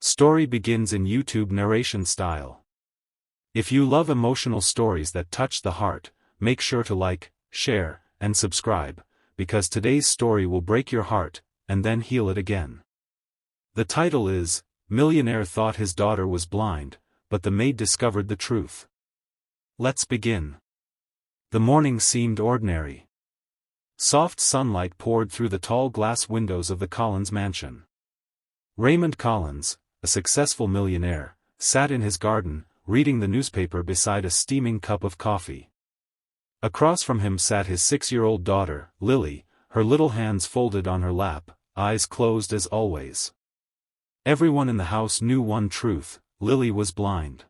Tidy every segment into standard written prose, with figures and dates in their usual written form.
Story begins in YouTube narration style. If you love emotional stories that touch the heart, make sure to like, share, and subscribe, because today's story will break your heart, and then heal it again. The title is, Millionaire thought his daughter was blind, but the maid discovered the truth. Let's begin. The morning seemed ordinary. Soft sunlight poured through the tall glass windows of the Collins mansion. Raymond Collins, a successful millionaire, sat in his garden, reading the newspaper beside a steaming cup of coffee. Across from him sat his 6-year-old daughter, Lily, her little hands folded on her lap, eyes closed as always. Everyone in the house knew one truth: Lily was blind.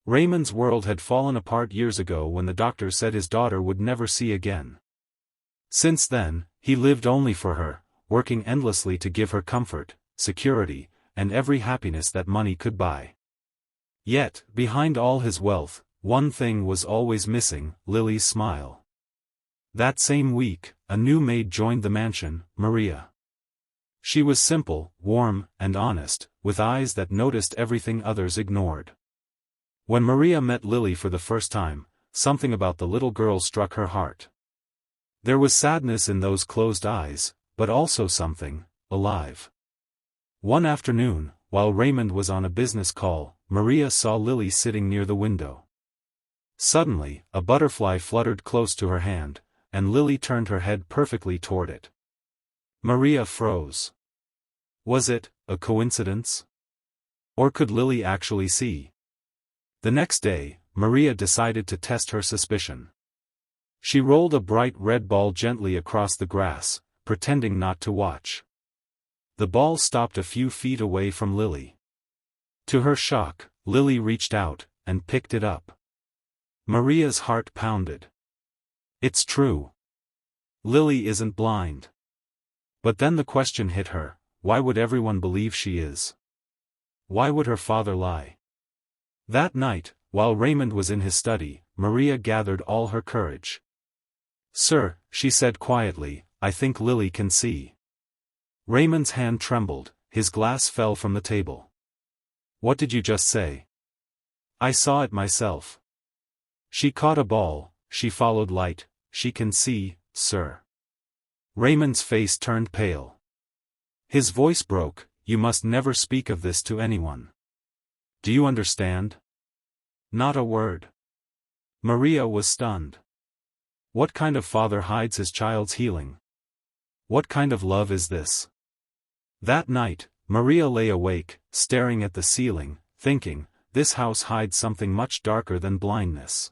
Raymond's world had fallen apart years ago when the doctor said his daughter would never see again. Since then, he lived only for her, working endlessly to give her comfort, security, and every happiness that money could buy. Yet, behind all his wealth, one thing was always missing: Lily's smile. That same week, a new maid joined the mansion, Maria. She was simple, warm, and honest, with eyes that noticed everything others ignored. When Maria met Lily for the first time, something about the little girl struck her heart. There was sadness in those closed eyes, but also something alive. One afternoon, while Raymond was on a business call, Maria saw Lily sitting near the window. Suddenly, a butterfly fluttered close to her hand, and Lily turned her head perfectly toward it. Maria froze. Was it a coincidence? Or could Lily actually see? The next day, Maria decided to test her suspicion. She rolled a bright red ball gently across the grass, pretending not to watch. The ball stopped a few feet away from Lily. To her shock, Lily reached out, and picked it up. Maria's heart pounded. It's true. Lily isn't blind. But then the question hit her: why would everyone believe she is? Why would her father lie? That night, while Raymond was in his study, Maria gathered all her courage. "Sir," she said quietly, "I think Lily can see." Raymond's hand trembled, his glass fell from the table. "What did you just say?" "I saw it myself. She caught a ball, she followed light, she can see, sir." Raymond's face turned pale. His voice broke: "You must never speak of this to anyone. Do you understand?" "Not a word." Maria was stunned. What kind of father hides his child's healing? What kind of love is this? That night, Maria lay awake, staring at the ceiling, thinking, this house hides something much darker than blindness.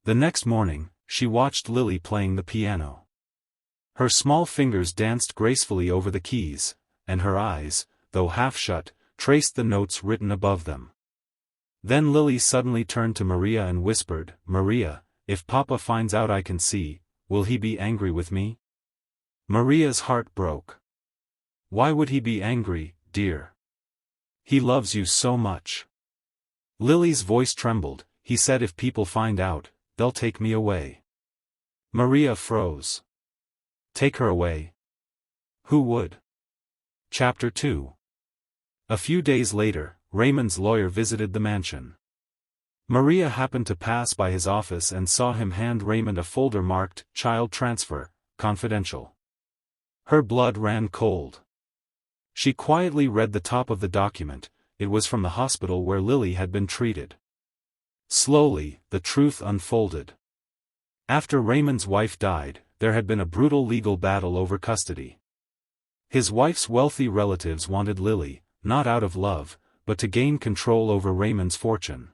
The next morning, she watched Lily playing the piano. Her small fingers danced gracefully over the keys, and her eyes, though half shut, traced the notes written above them. Then Lily suddenly turned to Maria and whispered, "Maria, if Papa finds out I can see, will he be angry with me?" Maria's heart broke. "Why would he be angry, dear? He loves you so much." Lily's voice trembled. "He said if people find out, they'll take me away." Maria froze. Take her away? Who would? Chapter 2. A few days later, Raymond's lawyer visited the mansion. Maria happened to pass by his office and saw him hand Raymond a folder marked, "Child Transfer, Confidential." Her blood ran cold. She quietly read the top of the document. It was from the hospital where Lily had been treated. Slowly, the truth unfolded. After Raymond's wife died, there had been a brutal legal battle over custody. His wife's wealthy relatives wanted Lily, not out of love, but to gain control over Raymond's fortune.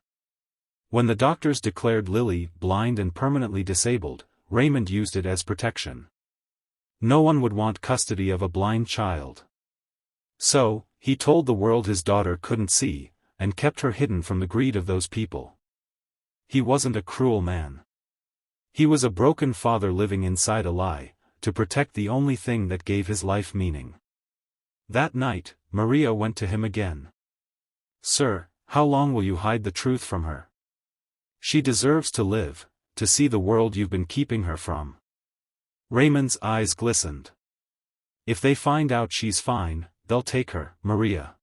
When the doctors declared Lily blind and permanently disabled, Raymond used it as protection. No one would want custody of a blind child. So, he told the world his daughter couldn't see, and kept her hidden from the greed of those people. He wasn't a cruel man. He was a broken father living inside a lie, to protect the only thing that gave his life meaning. That night, Maria went to him again. "Sir, how long will you hide the truth from her? She deserves to live, to see the world you've been keeping her from." Raymond's eyes glistened. "If they find out she's fine, they'll take her, Maria.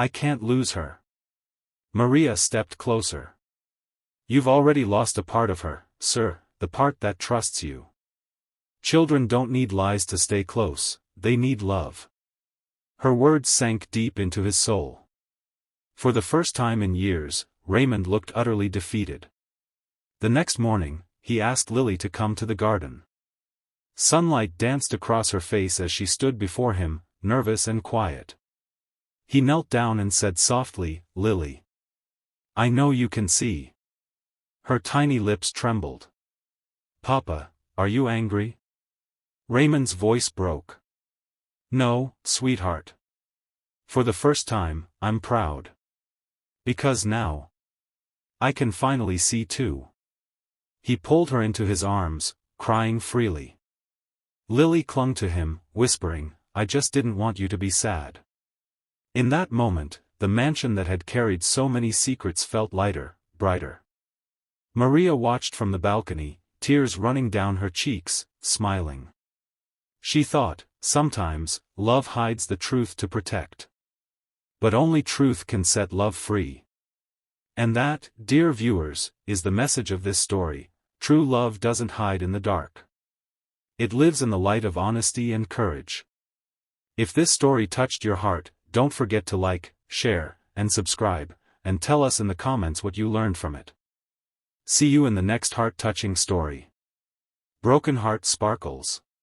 I can't lose her. Maria stepped closer. You've already lost a part of her, sir, the part that trusts you. Children don't need lies to stay close, they need love. Her words sank deep into his soul. For the first time in years, Raymond looked utterly defeated. The next morning, he asked Lily to come to the garden. Sunlight danced across her face as she stood before him, nervous and quiet. He knelt down and said softly, "Lily. I know you can see." Her tiny lips trembled. "Papa, are you angry?" Raymond's voice broke. "No, sweetheart. For the first time, I'm proud. Because now, I can finally see too." He pulled her into his arms, crying freely. Lily clung to him, whispering, "I just didn't want you to be sad." In that moment, the mansion that had carried so many secrets felt lighter, brighter. Maria watched from the balcony, tears running down her cheeks, smiling. She thought, sometimes, love hides the truth to protect. But only truth can set love free. And that, dear viewers, is the message of this story. True love doesn't hide in the dark. It lives in the light of honesty and courage. If this story touched your heart, don't forget to like, share, and subscribe, and tell us in the comments what you learned from it. See you in the next heart-touching story. Broken Heart Sparkles.